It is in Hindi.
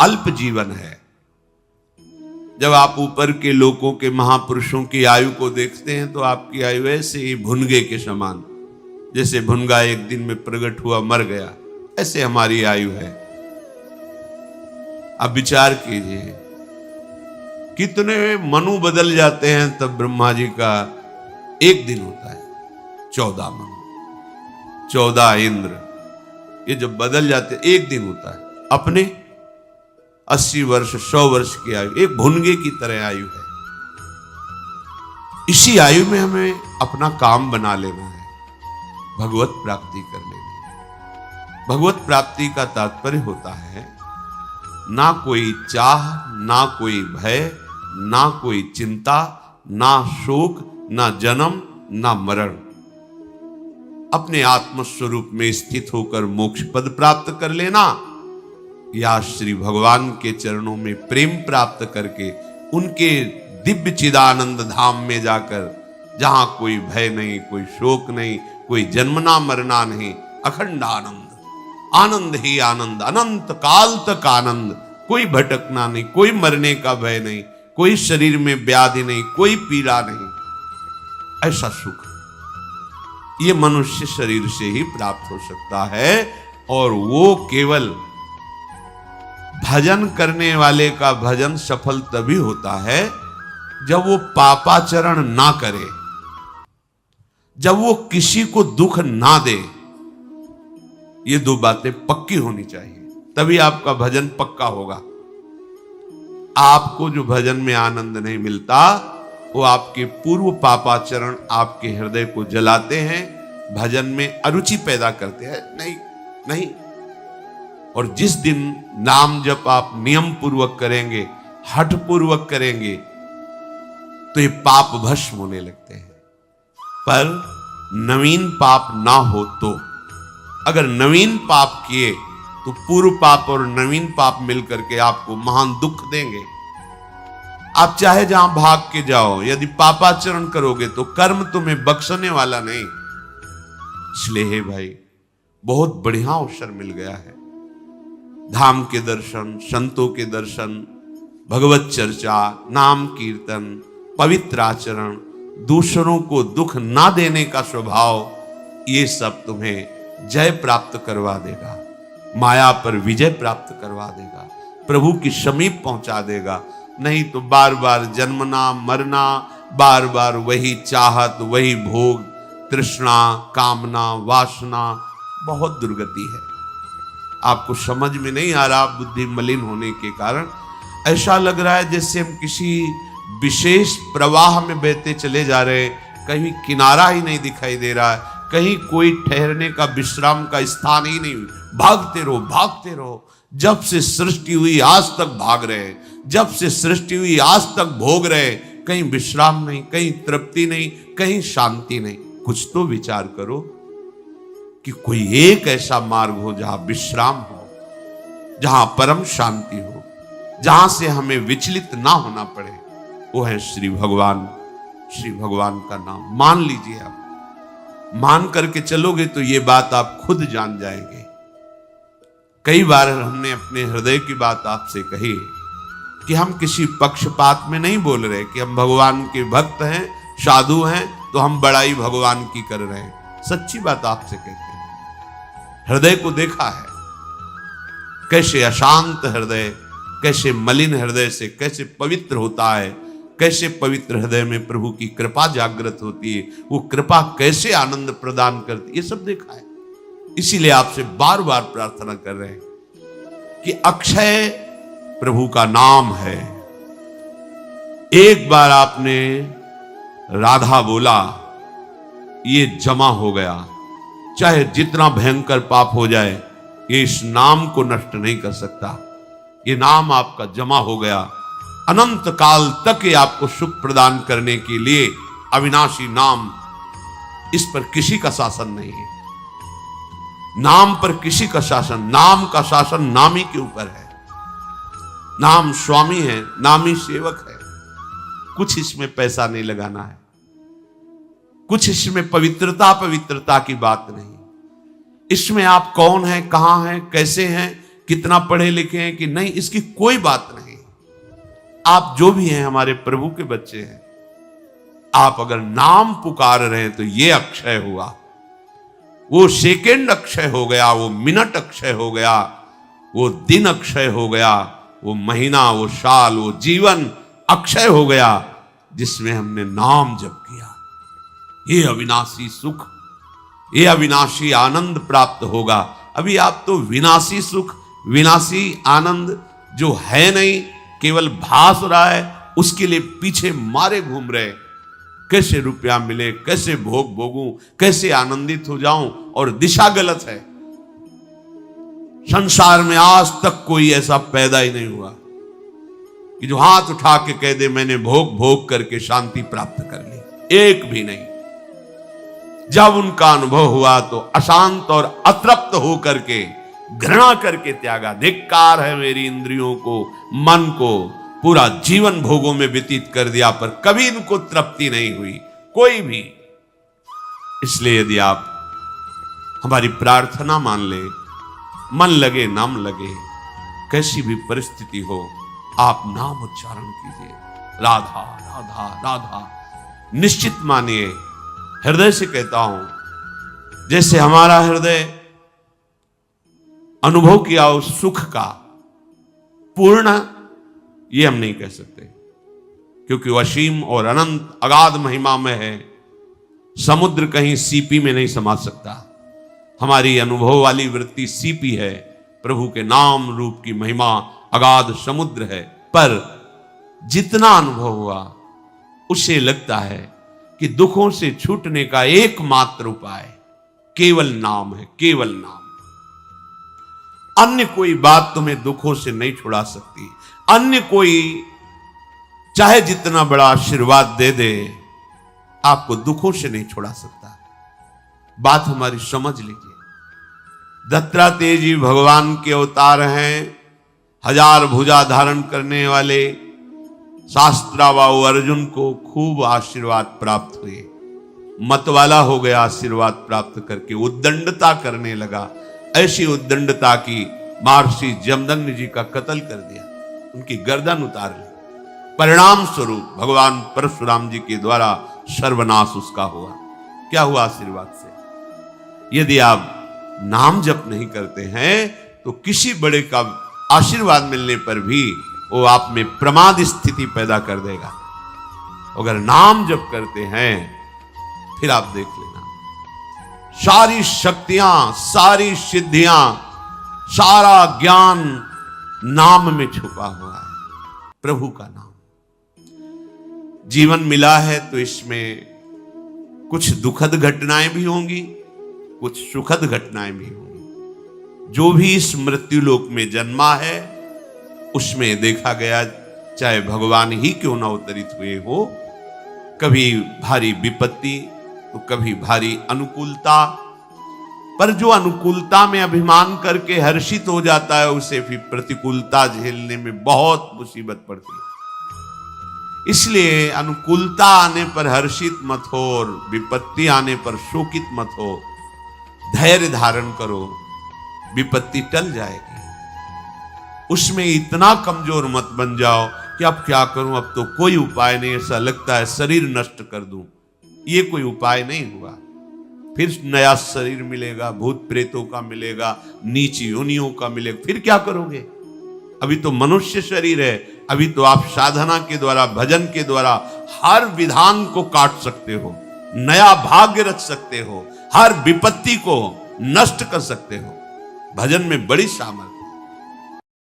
अल्प जीवन है। जब आप ऊपर के लोगों के महापुरुषों की आयु को देखते हैं तो आपकी आयु ऐसे ही भुनगे के समान, जैसे भुनगा एक दिन में प्रकट हुआ मर गया, ऐसे हमारी आयु है। अब विचार कीजिए कितने मनु बदल जाते हैं, तब ब्रह्मा जी का एक दिन होता है 14 मनु, 14 इंद्र, ये जब बदल जाते एक दिन होता है। अपने 80 वर्ष 100 वर्ष की आयु एक भुनगे की तरह आयु है। इसी आयु में हमें अपना काम बना लेना है, भगवत प्राप्ति कर लेनी है। भगवत प्राप्ति का तात्पर्य होता है ना कोई चाह, ना कोई भय, ना कोई चिंता, ना शोक, ना जन्म, ना मरण। अपने आत्मस्वरूप में स्थित होकर मोक्ष पद प्राप्त कर लेना, या श्री भगवान के चरणों में प्रेम प्राप्त करके उनके दिव्य चिदानंद धाम में जाकर, जहां कोई भय नहीं, कोई शोक नहीं, कोई जन्मना मरना नहीं, अखंड आनंद, आनंद ही आनंद, अनंत काल तक आनंद, कोई भटकना नहीं, कोई मरने का भय नहीं, कोई शरीर में व्याधि नहीं, कोई पीड़ा नहीं, ऐसा सुख ये मनुष्य शरीर से ही प्राप्त हो सकता है। और वो केवल भजन करने वाले का भजन सफल तभी होता है जब वो पापाचरण ना करे, जब वो किसी को दुख ना दे। ये दो बातें पक्की होनी चाहिए, तभी आपका भजन पक्का होगा। आपको जो भजन में आनंद नहीं मिलता, वो आपके पूर्व पापाचरण आपके हृदय को जलाते हैं, भजन में अरुचि पैदा करते हैं। नहीं। और जिस दिन नाम जप आप नियम पूर्वक करेंगे, हठ पूर्वक करेंगे, तो ये पाप भस्म होने लगते हैं। पर नवीन पाप ना हो तो, अगर नवीन पाप किए तो पूर्व पाप और नवीन पाप मिलकर के आपको महान दुख देंगे। आप चाहे जहां भाग के जाओ, यदि पापाचरण करोगे तो कर्म तुम्हें बख्शने वाला नहीं। इसलिए हे भाई, बहुत बढ़िया अवसर मिल गया है। धाम के दर्शन, संतों के दर्शन, भगवत चर्चा, नाम कीर्तन, पवित्र आचरण, दूसरों को दुख ना देने का स्वभाव, ये सब तुम्हें जय प्राप्त करवा देगा, माया पर विजय प्राप्त करवा देगा, प्रभु की समीप पहुंचा देगा। नहीं तो बार बार जन्मना मरना, बार बार वही चाहत, वही भोग, तृष्णा, कामना, वासना, बहुत दुर्गति है। आपको समझ में नहीं आ रहा, बुद्धि मलिन होने के कारण ऐसा लग रहा है जैसे हम किसी विशेष प्रवाह में बहते चले जा रहे हैं, कहीं किनारा ही नहीं दिखाई दे रहा है, कहीं कोई ठहरने का, विश्राम का स्थान ही नहीं। भागते रहो, भागते रहो। जब से सृष्टि हुई आज तक भाग रहे, जब से सृष्टि हुई आज तक भोग रहे, कहीं विश्राम नहीं, कहीं तृप्ति नहीं, कहीं शांति नहीं। कुछ तो विचार करो कि कोई एक ऐसा मार्ग हो जहां विश्राम हो, जहां परम शांति हो, जहां से हमें विचलित ना होना पड़े। वो है श्री भगवान। श्री भगवान का नाम मान लीजिए। आप मान करके चलोगे तो ये बात आप खुद जान जाएंगे। कई बार हमने अपने हृदय की बात आपसे कही कि हम किसी पक्षपात में नहीं बोल रहे कि हम भगवान के भक्त हैं, साधु हैं, तो हम बड़ाई भगवान की कर रहे हैं। सच्ची बात आपसे कहते हैं। हृदय को देखा है, कैसे अशांत हृदय, कैसे मलिन हृदय से कैसे पवित्र होता है, कैसे पवित्र हृदय में प्रभु की कृपा जागृत होती है, वो कृपा कैसे आनंद प्रदान करती है, ये सब देखा है। इसीलिए आपसे बार बार प्रार्थना कर रहे हैं कि अक्षय प्रभु का नाम है। एक बार आपने राधा बोला, ये जमा हो गया। चाहे जितना भयंकर पाप हो जाए, ये इस नाम को नष्ट नहीं कर सकता। ये नाम आपका जमा हो गया, अनंत काल तक ये आपको सुख प्रदान करने के लिए अविनाशी नाम, इस पर किसी का शासन नहीं है। नाम पर किसी का शासन, नाम का शासन नामी के ऊपर है। नाम स्वामी है, नामी सेवक है। कुछ इसमें पैसा नहीं लगाना है, कुछ इसमें पवित्रता की बात नहीं। इसमें आप कौन हैं, कहां हैं, कैसे हैं, कितना पढ़े लिखे हैं कि नहीं, इसकी कोई बात नहीं। आप जो भी हैं हमारे प्रभु के बच्चे हैं, आप अगर नाम पुकार रहे हैं तो ये अक्षय हुआ, वो सेकेंड अक्षय हो गया, वो मिनट अक्षय हो गया, वो दिन अक्षय हो गया, वो महीना, वो साल, वो जीवन अक्षय हो गया जिसमें हमने नाम जप किया। ये अविनाशी सुख, ये अविनाशी आनंद प्राप्त होगा। अभी आप तो विनाशी सुख, विनाशी आनंद जो है नहीं, केवल भास रहा है, उसके लिए पीछे मारे घूम रहे। कैसे रुपया मिले, कैसे भोग भोगूं, कैसे आनंदित हो जाऊं, और दिशा गलत है। संसार में आज तक कोई ऐसा पैदा ही नहीं हुआ कि जो हाथ उठा के कह दे मैंने भोग भोग करके शांति प्राप्त कर ली, एक भी नहीं। जब उनका अनुभव हुआ तो अशांत और अतृप्त होकर के, घृणा करके त्यागा। धिक्कार है मेरी इंद्रियों को, मन को, पूरा जीवन भोगों में व्यतीत कर दिया, पर कभी इनको तृप्ति नहीं हुई, कोई भी। इसलिए यदि आप हमारी प्रार्थना मान ले, मन लगे नाम लगे, कैसी भी परिस्थिति हो, आप नाम उच्चारण कीजिए, राधा राधा राधा। निश्चित मानिए, हृदय से कहता हूं, जैसे हमारा हृदय अनुभव किया उस सुख का पूर्ण, ये हम नहीं कह सकते, क्योंकि वो असीम और अनंत अगाध महिमा में है। समुद्र कहीं सीपी में नहीं समा सकता। हमारी अनुभव वाली वृत्ति सीपी है, प्रभु के नाम रूप की महिमा अगाध समुद्र है। पर जितना अनुभव हुआ उससे लगता है कि दुखों से छूटने का एकमात्र उपाय केवल नाम है, केवल नाम। अन्य कोई बात तुम्हें दुखों से नहीं छुड़ा सकती। अन्य कोई चाहे जितना बड़ा आशीर्वाद दे दे, आपको दुखों से नहीं छुड़ा सकता। बात हमारी समझ लीजिए। दत्तात्रेय जी भगवान के अवतार हैं, 1000 भुजा धारण करने वाले। शास्त्राबाहु अर्जुन को खूब आशीर्वाद प्राप्त हुए, मतवाला हो गया आशीर्वाद प्राप्त करके, उद्दंडता करने लगा। ऐसी उद्दंडता की महर्षि जमदग्नि जी का कत्ल कर दिया, उनकी गर्दन उतार ली। परिणाम स्वरूप भगवान परशुराम जी के द्वारा सर्वनाश उसका हुआ। क्या हुआ आशीर्वाद से? यदि आप नाम जप नहीं करते हैं तो किसी बड़े का आशीर्वाद मिलने पर भी वो आप में प्रमाद स्थिति पैदा कर देगा। अगर नाम जप करते हैं फिर आप देख लेना, सारी शक्तियां, सारी सिद्धियां, सारा ज्ञान नाम में छुपा हुआ है, प्रभु का नाम। जीवन मिला है तो इसमें कुछ दुखद घटनाएं भी होंगी, कुछ सुखद घटनाएं भी होंगी। जो भी इस मृत्यु लोक में जन्मा है उसमें देखा गया, चाहे भगवान ही क्यों न अवतरित हुए हो, कभी भारी विपत्ति तो कभी भारी अनुकूलता। पर जो अनुकूलता में अभिमान करके हर्षित हो जाता है, उसे फिर प्रतिकूलता झेलने में बहुत मुसीबत पड़ती है। इसलिए अनुकूलता आने पर हर्षित मत हो और विपत्ति आने पर शोकित मत हो। धैर्य धारण करो, विपत्ति टल जाएगी। उसमें इतना कमजोर मत बन जाओ कि अब क्या करूं, अब तो कोई उपाय नहीं, ऐसा लगता है शरीर नष्ट कर दूं। ये कोई उपाय नहीं हुआ। फिर नया शरीर मिलेगा, भूत प्रेतों का मिलेगा, नीच योनियों का मिलेगा, फिर क्या करोगे? अभी तो मनुष्य शरीर है, अभी तो आप साधना के द्वारा, भजन के द्वारा हर विधान को काट सकते हो, नया भाग्य रच सकते हो, हर विपत्ति को नष्ट कर सकते हो। भजन में बड़ी सामर्थ्य।